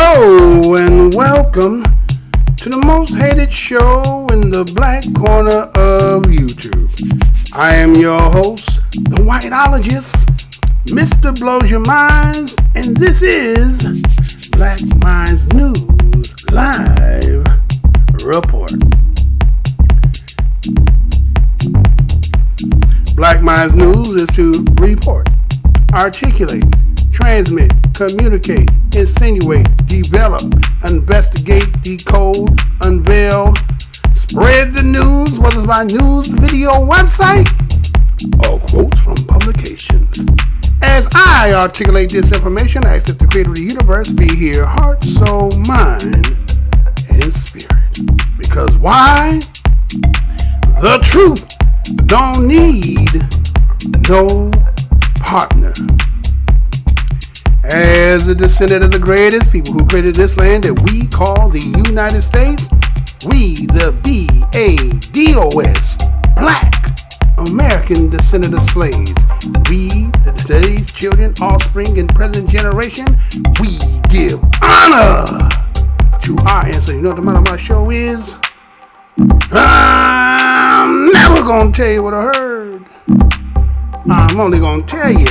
Hello and welcome to the most hated show in the black corner of YouTube. I am your host, the Whiteologist, Mr. Blows Your Minds, and this is Black Minds News Live Report. Black Minds News is to report, articulate, transmit, communicate, insinuate, develop, investigate, decode, unveil, spread the news, whether it's by news, video, website, or quotes from publications. As I articulate this information, I ask that the creator of the universe be here, heart, soul, mind, and spirit. Because why? The truth don't need no partner. As a descendant of the greatest people who created this land that we call the United States, we, the B-A-D-O-S, Black American descendant of slaves, we, the today's children, offspring, and present generation, we give honor to our ancestors. You know what the matter of my show is? I'm never gonna tell you what I heard. I'm only gonna tell you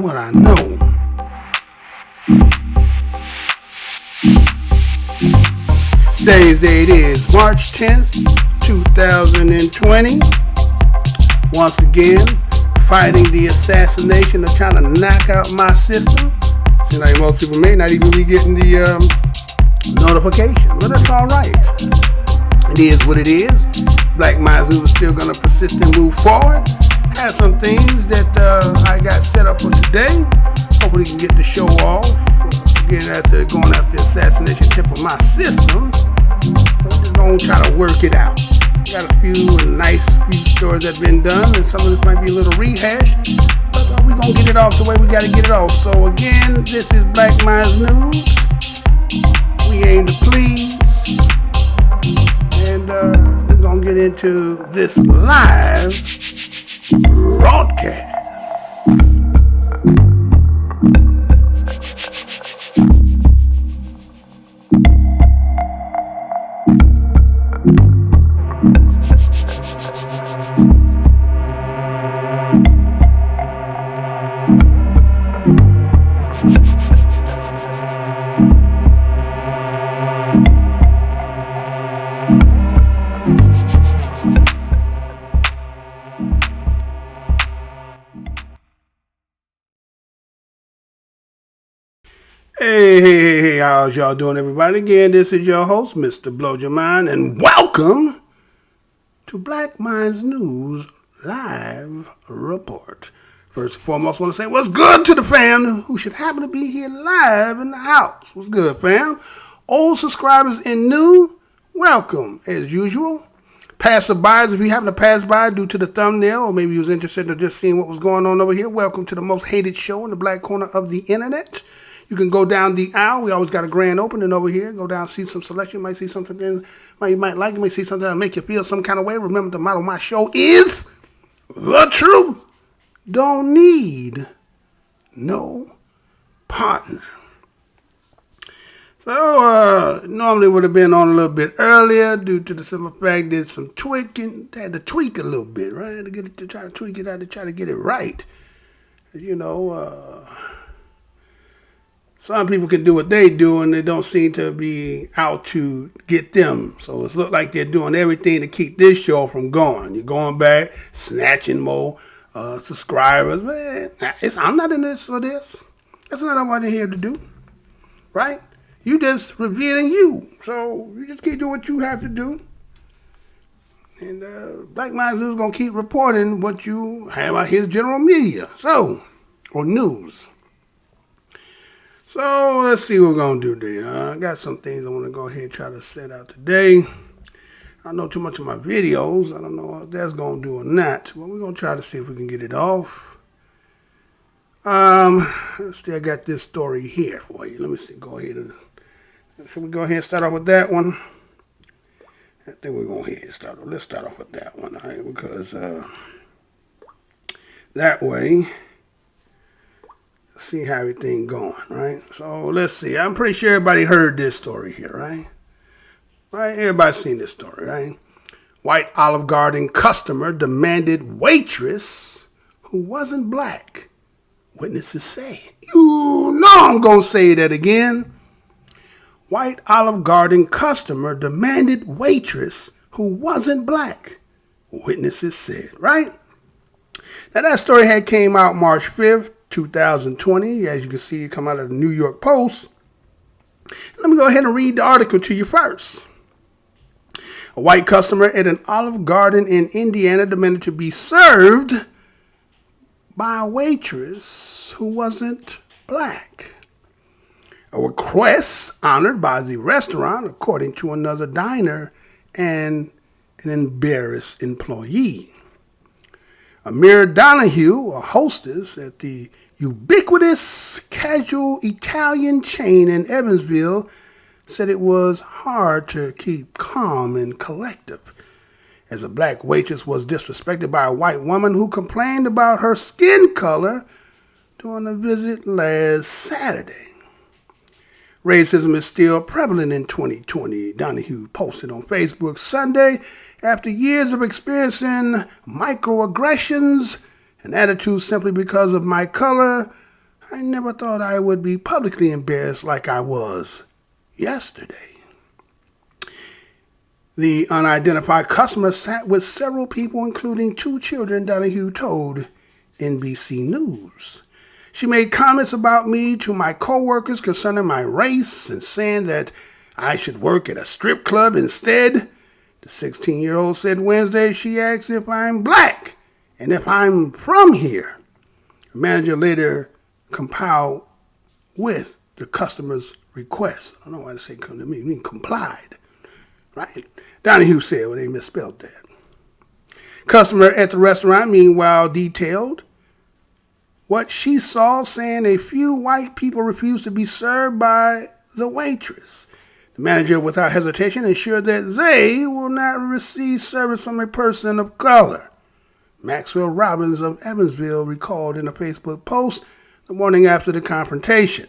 what I know. Today's date is March 10th, 2020. Once again, fighting the assassination of trying to knock out my system. Seems like most people may not even be getting the notification, but that's all right. It is what it is. Black Minds is still going to persist and move forward. Have some things that I got set up for today. Hopefully we can get the show off. Again, after going after the assassination tip of my system, I'm just going to try to work it out. Got a few nice stories that have been done, and some of this might be a little rehash, but we're going to get it off the way we got to get it off. So again, this is Black Minds News. We aim to please, and we're going to get into this live broadcast. Hey, how's y'all doing, everybody? Again, this is your host, Mr. Blow Your Mind, and welcome to Black Minds News Live Report. First and foremost, I want to say what's good to the fam who should happen to be here live in the house. What's good, fam? Old subscribers and new, welcome, as usual. Passerbys, if you happen to pass by due to the thumbnail, or maybe you was interested in just seeing what was going on over here, welcome to the most hated show in the black corner of the internet. You can go down the aisle. We always got a grand opening over here. Go down, see some selection. You might see something you might like. You might see something that'll make you feel some kind of way. Remember, the motto of my show is the truth don't need no partner. So, normally would have been on a little bit earlier due to the simple fact that some tweaking. Had to tweak a little bit, right? To try to tweak it out to try to get it right. You know, some people can do what they do, and they don't seem to be out to get them. So it looks like they're doing everything to keep this show from going. You're going back, snatching more subscribers. Man, I'm not in this for this. That's not what I'm here to do, right? You just revealing you. So you just keep doing what you have to do. And Black Minds is going to keep reporting what you have out here, general media. So, or news. So let's see what we're going to do today. I got some things I want to go ahead and try to set out today. I don't know too much of my videos. I don't know if that's going to do or not. But we're going to try to see if we can get it off. Still got this story here for you. Let me see. Go ahead and... Should we go ahead and start off with that one? I think we're going to go ahead and start off. Let's start off with that one. All right, because that way... See how everything going, right? So let's see. I'm pretty sure everybody heard this story here, right? Right? Everybody's seen this story, right? White Olive Garden customer demanded waitress who wasn't black. Witnesses say. You know I'm going to say that again. White Olive Garden customer demanded waitress who wasn't black. Witnesses said, right? Now that story had came out March 5th, 2020. As you can see, it come out of the New York Post. Let me go ahead and read the article to you first. A white customer at an Olive Garden in Indiana demanded to be served by a waitress who wasn't black. A request honored by the restaurant, according to another diner and an embarrassed employee. Amir Donahue, a hostess at the ubiquitous casual Italian chain in Evansville, said it was hard to keep calm and collective as a black waitress was disrespected by a white woman who complained about her skin color during a visit last Saturday. Racism is still prevalent in 2020, Donahue posted on Facebook Sunday. After years of experiencing microaggressions and attitudes simply because of my color, I never thought I would be publicly embarrassed like I was yesterday. The unidentified customer sat with several people, including 2 children, Donahue told NBC News. She made comments about me to my coworkers concerning my race and saying that I should work at a strip club instead. The 16-year-old said Wednesday she asked if I'm black and if I'm from here. The manager later complied with the customer's request. I don't know why they say come to me. I mean complied. Right? Donahue said, well, they misspelled that. Customer at the restaurant, meanwhile, detailed what she saw, saying a few white people refused to be served by the waitress. The manager, without hesitation, ensured that they will not receive service from a person of color. Maxwell Robbins of Evansville recalled in a Facebook post the morning after the confrontation.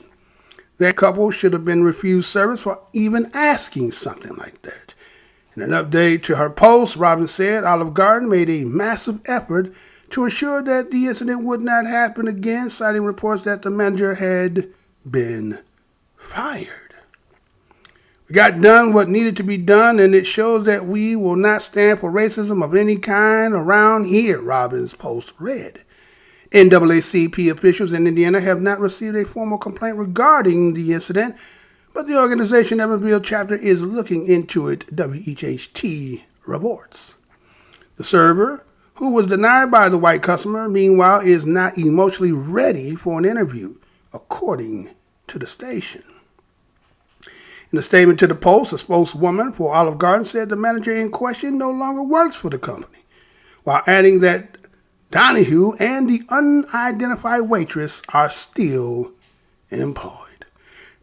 That couple should have been refused service for even asking something like that. In an update to her post, Robbins said Olive Garden made a massive effort to ensure that the incident would not happen again, citing reports that the manager had been fired. We got done what needed to be done, and it shows that we will not stand for racism of any kind around here, Robbins' post read. NAACP officials in Indiana have not received a formal complaint regarding the incident, but the organization Evansville chapter is looking into it, WHHT reports. The server, who was denied by the white customer, meanwhile, is not emotionally ready for an interview, according to the station. In a statement to the Post, a spokeswoman for Olive Garden said the manager in question no longer works for the company, while adding that Donahue and the unidentified waitress are still employed.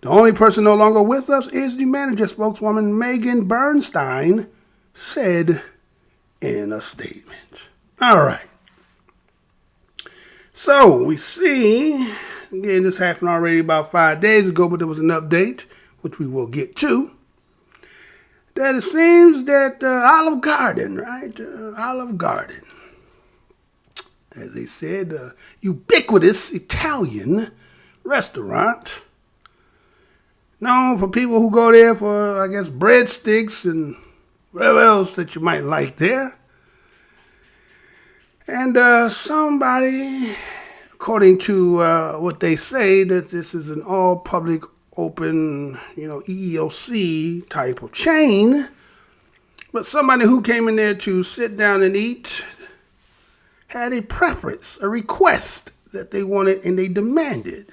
The only person no longer with us is the manager, spokeswoman Megan Bernstein said in a statement. All right. So we see, again, this happened already about 5 days ago, but there was an update, which we will get to, that it seems that Olive Garden, right? Olive Garden, as they said, ubiquitous Italian restaurant, known for people who go there for, I guess, breadsticks and whatever else that you might like there. And somebody, according to what they say, that this is an all-public, open, EEOC type of chain. But somebody who came in there to sit down and eat had a preference, a request that they wanted and they demanded.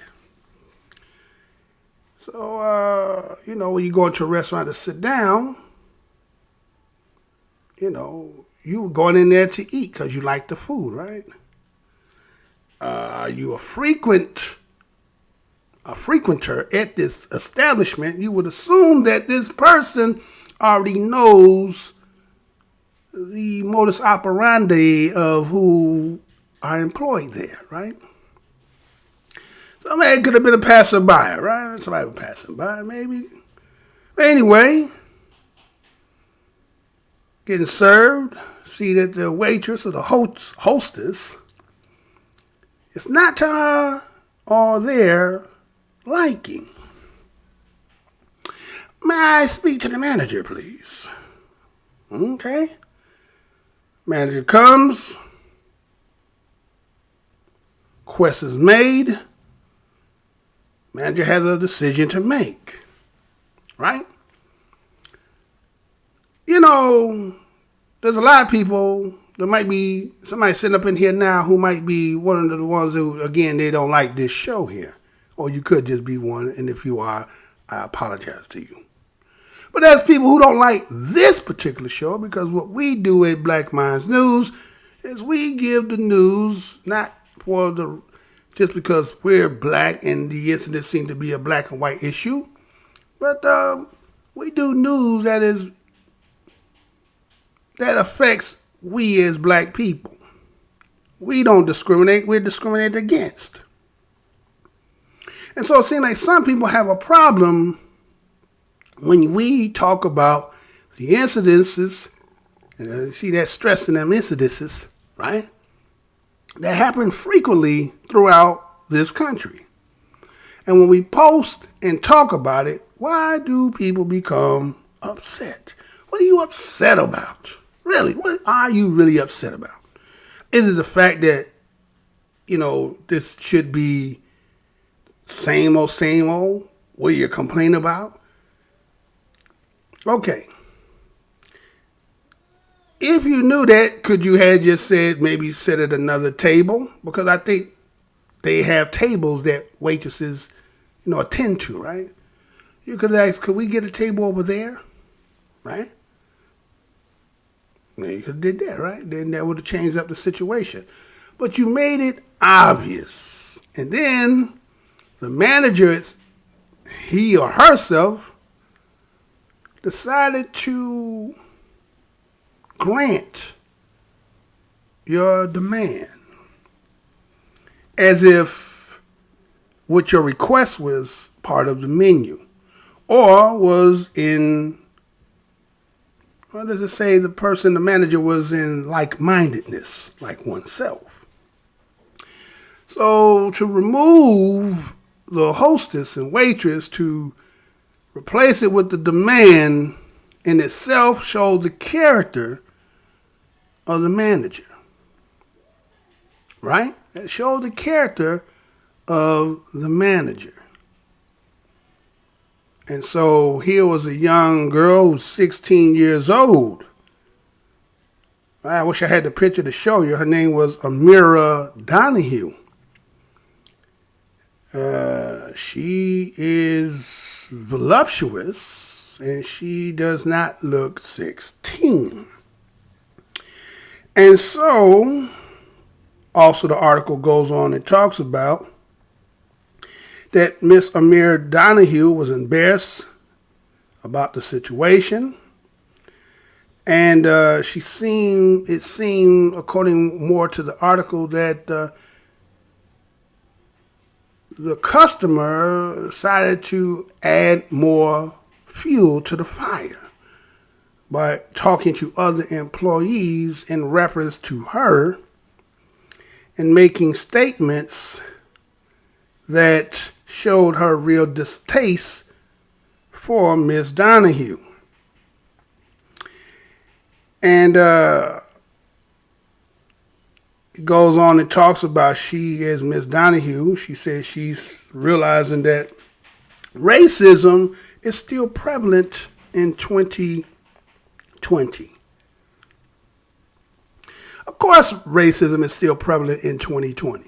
So, when you go into a restaurant to sit down, you were going in there to eat because you like the food, right? Are you a frequenter at this establishment? You would assume that this person already knows the modus operandi of who are employed there, right? Somebody could have been a passerby, right? Somebody was passing by, maybe. But anyway, getting served, see that the waitress or the hostess, it's not to her or their liking. May I speak to the manager, please? Okay. Manager comes. Request is made. Manager has a decision to make. Right? You know, there's a lot of people. There might be somebody sitting up in here now who might be one of the ones who, again, they don't like this show here. Or you could just be one, and if you are, I apologize to you. But there's people who don't like this particular show because what we do at Black Minds News is we give the news not for the just because we're black and the incident seems to be a black and white issue, but we do news that affects we as black people. We don't discriminate, we're discriminated against. And so it seems like some people have a problem when we talk about the incidences, and see that stress in them incidences, right? That happen frequently throughout this country. And when we post and talk about it, why do people become upset? What are you upset about? Really, what are you really upset about? Is it the fact that, this should be same old, what you're complaining about? Okay. If you knew that, could you have just said maybe sit at another table? Because I think they have tables that waitresses, attend to, right? You could ask, could we get a table over there? Right? You could have did that, right? Then that would have changed up the situation. But you made it obvious. And then the manager, he or herself, decided to grant your demand as if what your request was part of the menu or was in, what does it say, the manager was in like-mindedness, like oneself. So to remove the hostess and waitress to replace it with the demand in itself showed the character of the manager. Right? It showed the character of the manager. And so here was a young girl who's 16 years old. I wish I had the picture to show you. Her name was Amira Donahue. She is voluptuous and she does not look 16. And so, also the article goes on and talks about that Miss Amira Donahue was embarrassed about the situation. And it seemed, according more to the article, that the customer decided to add more fuel to the fire by talking to other employees in reference to her and making statements that showed her real distaste for Miss Donahue. And it goes on and talks about she, as Miss Donahue, she says she's realizing that racism is still prevalent in 2020. Of course, racism is still prevalent in 2020.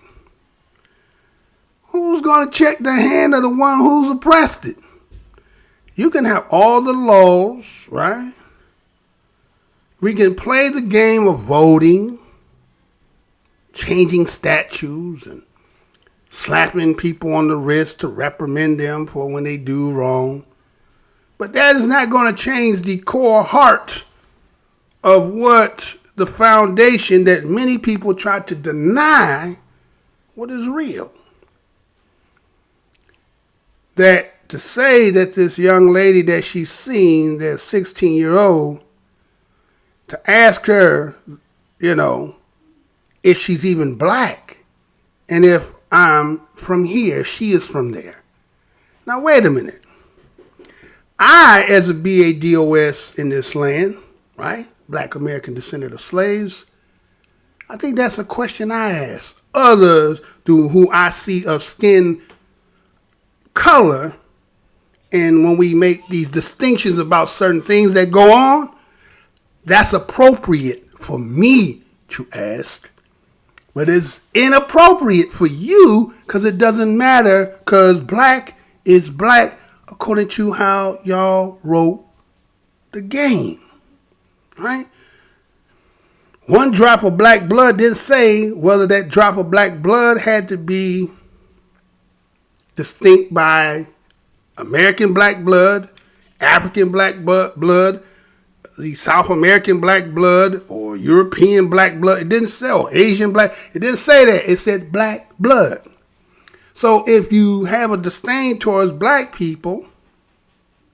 Who's going to check the hand of the one who's oppressed it? You can have all the laws, right? We can play the game of voting, changing statutes, and slapping people on the wrist to reprimand them for when they do wrong. But that is not going to change the core heart of what the foundation that many people try to deny what is real. that to say that this young lady that she's seen, that 16-year-old, to ask her, if she's even black, and if I'm from here, she is from there. Now, wait a minute. I, as a BADOS in this land, right, Black American descendant of slaves, I think that's a question I ask others who I see of skin color. And when we make these distinctions about certain things that go on, that's appropriate for me to ask. But it's inappropriate for you because it doesn't matter, because black is black according to how y'all wrote the game, right? One drop of black blood didn't say whether that drop of black blood had to be distinct by American black blood, African black blood, the South American black blood, or European black blood. It didn't say, or Asian black. It didn't say that. It said black blood. So if you have a disdain towards black people,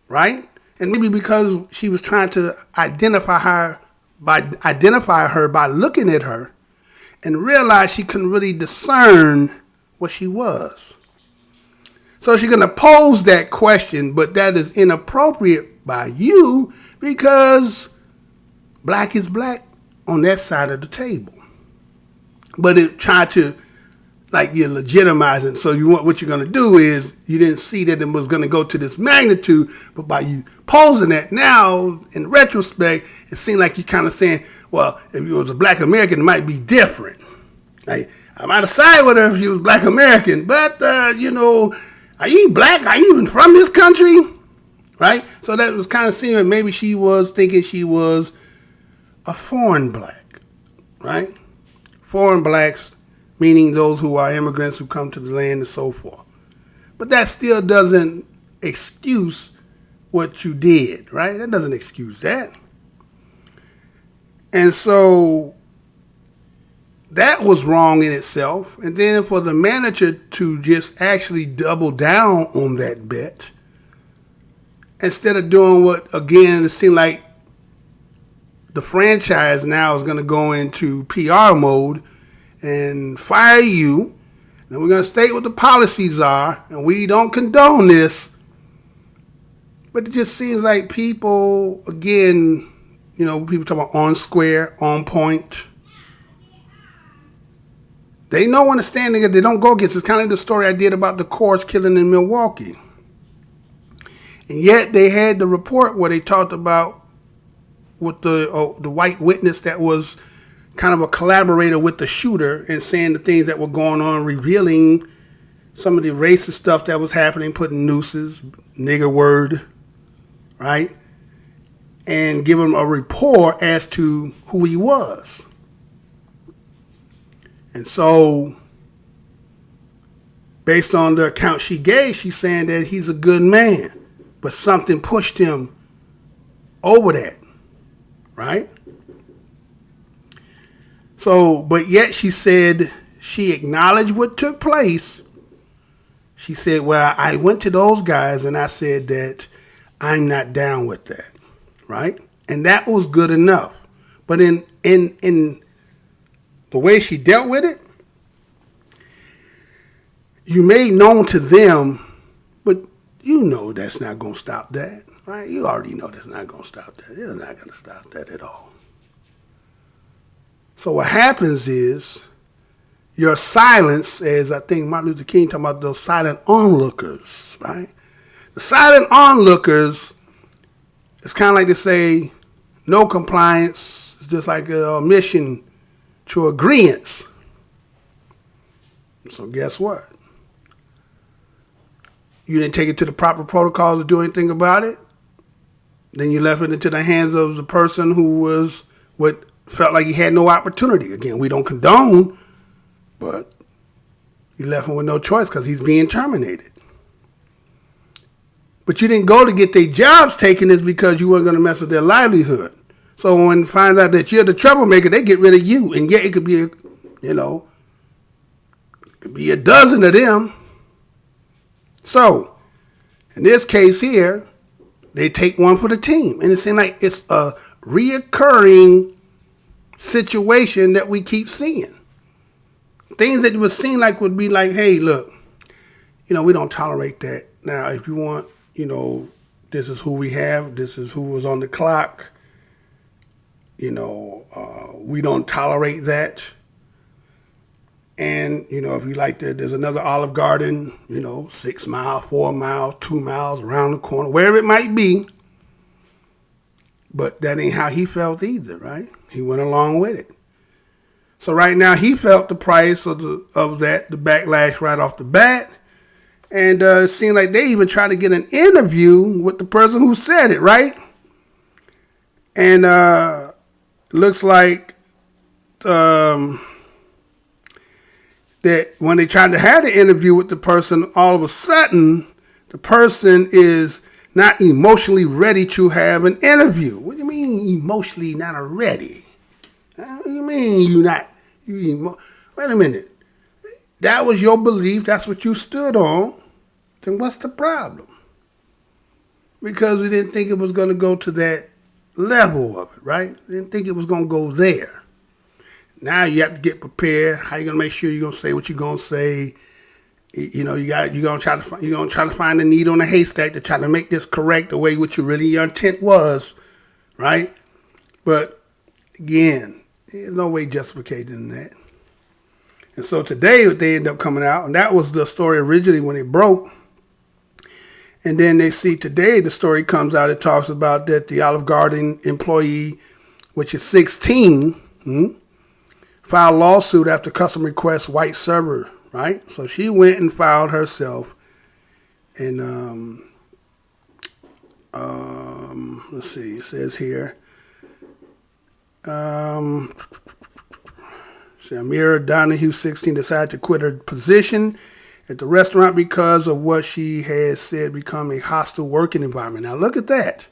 right, and maybe because she was trying to identify her by looking at her and realize she couldn't really discern what she was. So she's going to pose that question, but that is inappropriate by you because black is black on that side of the table. But it tried to, like, you're legitimizing. So what you're going to do is you didn't see that it was going to go to this magnitude, but by you posing that now, in retrospect, it seemed like you're kind of saying, well, if you was a black American, it might be different. Like, I might have sided with her if she was black American, but, are you black? Are you even from this country? Right? So that was kind of seeming maybe she was thinking she was a foreign black, right? Foreign blacks, meaning those who are immigrants who come to the land and so forth. But that still doesn't excuse what you did, right? That doesn't excuse that. And so that was wrong in itself. And then for the manager to just actually double down on that bet, instead of doing what, again, it seemed like the franchise now is going to go into PR mode and fire you. And we're going to state what the policies are, and we don't condone this. But it just seems like people, again, people talk about on square, on point. They know when to stand there, they don't go against. It's kind of like the story I did about the Coors killing in Milwaukee. And yet they had the report where they talked about with the white witness that was kind of a collaborator with the shooter and saying the things that were going on, revealing some of the racist stuff that was happening, putting nooses, nigger word, right? And give him a report as to who he was. And so, based on the account she gave, she's saying that he's a good man, but something pushed him over that, right? So, but yet she said she acknowledged what took place. She said, well, I went to those guys and I said that I'm not down with that, right? And that was good enough. But in the way she dealt with it, you made known to them, but that's not going to stop that, right? You already know that's not going to stop that. It's not going to stop that at all. So what happens is your silence, as I think Martin Luther King talking about those silent onlookers, right? The silent onlookers, it's kind of like they say, no compliance. It's just like a omission to agreeance. So guess what? You didn't take it to the proper protocols to do anything about it. Then you left it into the hands of the person who felt like he had no opportunity. Again, we don't condone, but you left him with no choice because he's being terminated. But you didn't go to get their jobs taken is because you weren't going to mess with their livelihood. So when it finds out that you're the troublemaker, they get rid of you. And yet it could be, could be a dozen of them. So In this case here, they take one for the team. And it seems like it's a reoccurring situation that we keep seeing. Things that would seem like would be like, hey, look, we don't tolerate that. Now, if you want, this is who we have. This is who was on the clock. We don't tolerate that. And, if you like that, there's another Olive Garden, 6 miles, 4 miles, 2 miles around the corner, wherever it might be. But that ain't how he felt either, right? He went along with it. So right now he felt the price of the backlash right off the bat. And it seemed like they even tried to get an interview with the person who said it, right? And looks like that when they tried to have the interview with the person, all of a sudden, the person is not emotionally ready to have an interview. What do you mean emotionally not ready? What do you mean you not? Wait a minute. That was your belief. That's what you stood on. Then what's the problem? Because we didn't think it was going to go to that level of it, right? Didn't think it was going to go there. Now you have to get prepared. How you gonna make sure you're gonna say what you're gonna say? You're gonna try to find the needle in the haystack to try to make this correct the way what your intent was, right? But again, there's no way justificating that. And so today they end up coming out, and that was the story originally when it broke. And then they see today the story comes out. It talks about that the Olive Garden employee, which is 16. Filed lawsuit after customer requests white server, right? So she went and filed herself. And let's see, it says here. Amira Donahue, 16, decided to quit her position at the restaurant because of what she has said become a hostile working environment. Now look at that,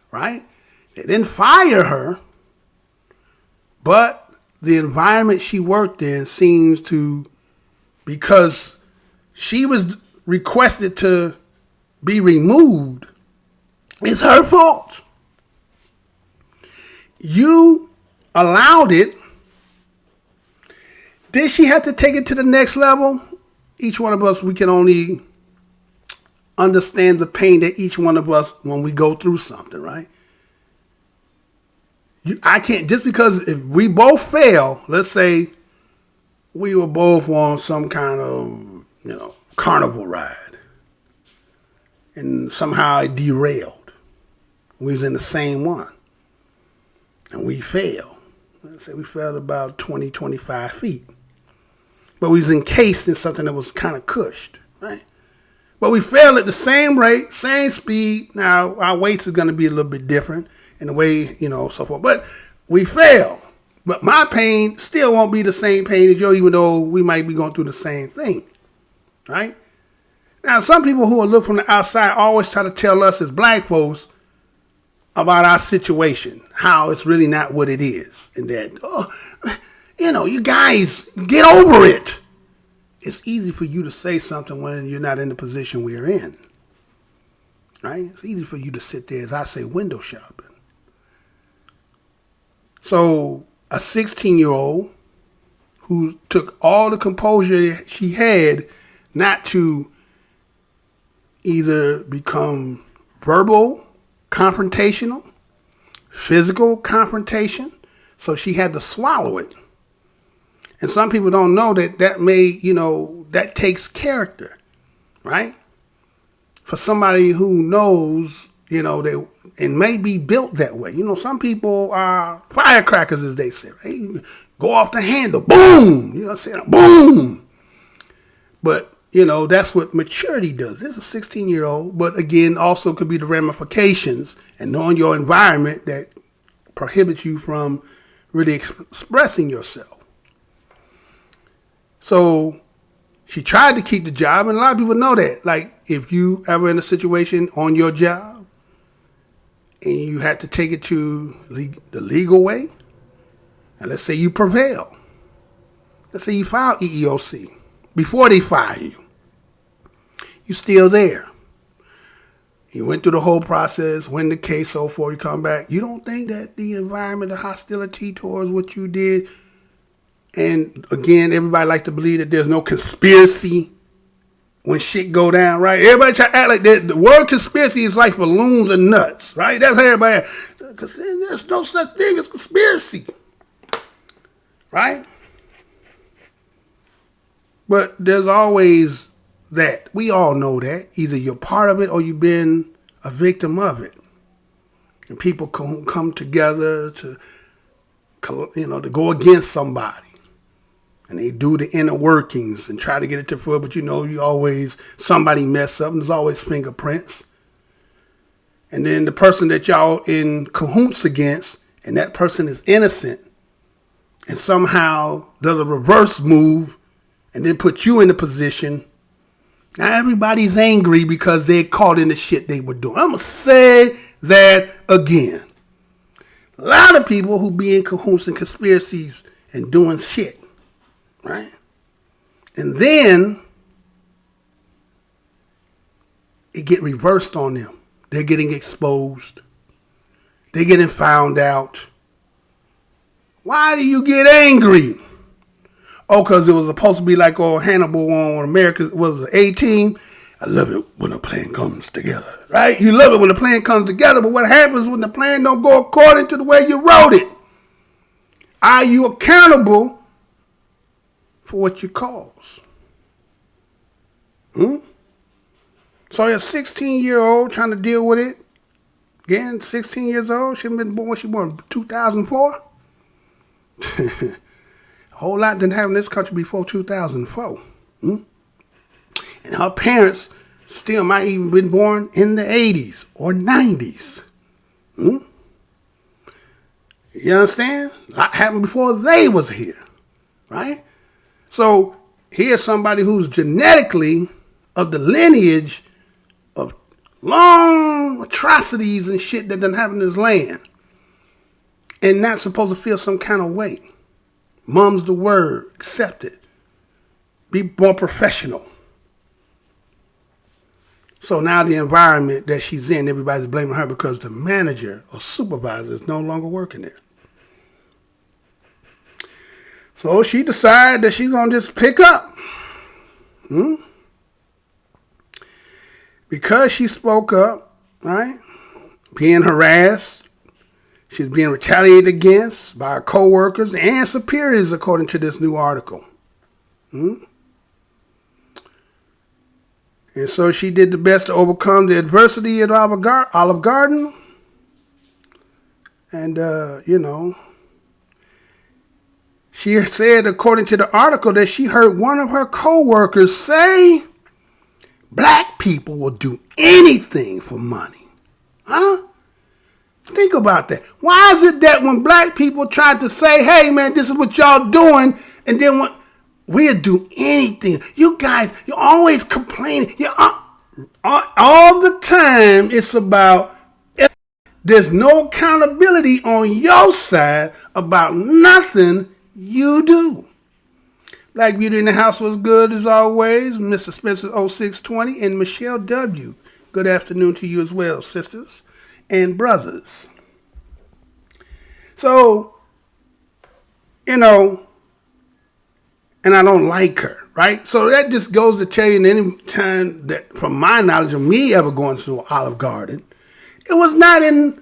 right? They didn't fire her, but the environment she worked in seems to, because she was requested to be removed, it's her fault. You allowed it. Did she have to take it to the next level? Each one of us, we can only understand the pain that each one of us, when we go through something, right? I can't, just because if we both fail, let's say we were both on some kind of, carnival ride and somehow it derailed. We was in the same one and we failed. Let's say we fell about 20, 25 feet. But we was encased in something that was kind of cushed, right? But we fell at the same rate, same speed. Now, our weights is going to be a little bit different in the way, so forth. But we fail. But my pain still won't be the same pain as yours, even though we might be going through the same thing, right? Now, some people who will look from the outside always try to tell us as black folks about our situation, how it's really not what it is. And that, you guys, get over it. It's easy for you to say something when you're not in the position we're in, right? It's easy for you to sit there, as I say, window shopping. So a 16-year-old who took all the composure she had not to either become verbal confrontational, physical confrontation, so she had to swallow it. And some people don't know that may, that takes character, right? For somebody who knows, they and may be built that way. Some people are firecrackers, as they say, right? Go off the handle, boom, boom. But, that's what maturity does. This is a 16-year-old, but again, also could be the ramifications and knowing your environment that prohibits you from really expressing yourself. So she tried to keep the job, and a lot of people know that. Like, if you ever in a situation on your job and you had to take it to the legal way, and let's say you prevail. Let's say you file EEOC before they fire you. You're still there. You went through the whole process, win the case, so forth, you come back. You don't think that the environment of hostility towards what you did, and again, everybody likes to believe that there's no conspiracy when shit go down, right? Everybody try to act like that. The word conspiracy is like balloons and nuts, right? That's how everybody, because there's no such thing as conspiracy, right? But there's always that. We all know that. Either you're part of it or you've been a victim of it. And people come together to, to go against somebody. And they do the inner workings and try to get it to fruit. But you always, somebody mess up and there's always fingerprints. And then the person that y'all in cahoots against, and that person is innocent and somehow does a reverse move and then put you in a position. Now everybody's angry because they're caught in the shit they were doing. I'm going to say that again. A lot of people who be in cahoots and conspiracies and doing shit, right? And then it get reversed on them. They're getting exposed. They're getting found out. Why do you get angry? Oh, because it was supposed to be like Hannibal on America, was it A-Team? I love it when a plan comes together, right? You love it when the plan comes together, but what happens when the plan don't go according to the way you wrote it? Are you accountable for what you cause? So you're a 16-year-old trying to deal with it. Again, 16 years old. She been born. She born in 2004. A whole lot didn't happen in this country before 2004. And her parents still might even been born in the 80s or 90s. You understand? A lot happened before they was here, right? So here's somebody who's genetically of the lineage of long atrocities and shit that done happen in this land and not supposed to feel some kind of way. Mum's the word. Accept it. Be more professional. So now the environment that she's in, everybody's blaming her because the manager or supervisor is no longer working there. So she decided that she's going to just pick up. Because she spoke up, right? Being harassed. She's being retaliated against by her co-workers and superiors, according to this new article. And so she did the best to overcome the adversity at Olive Garden. And, she said, according to the article, that she heard one of her co-workers say, black people will do anything for money. Huh? Think about that. Why is it that when black people try to say, hey, man, this is what y'all doing, and then when we'll do anything. You guys, you're always complaining. All the time it's about there's no accountability on your side about nothing you do. Black Beauty in the House was good as always. Mr. Spencer 0620 and Michelle W. Good afternoon to you as well, sisters and brothers. So, and I don't like her, right? So that just goes to tell you, any time that, from my knowledge of me ever going to Olive Garden, it was not in,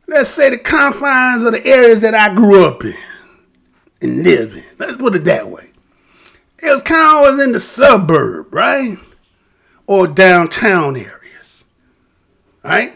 let's say, the confines of the areas that I grew up in and lived in. Let's put it that way. It was kind of always in the suburb, right? Or downtown areas, right?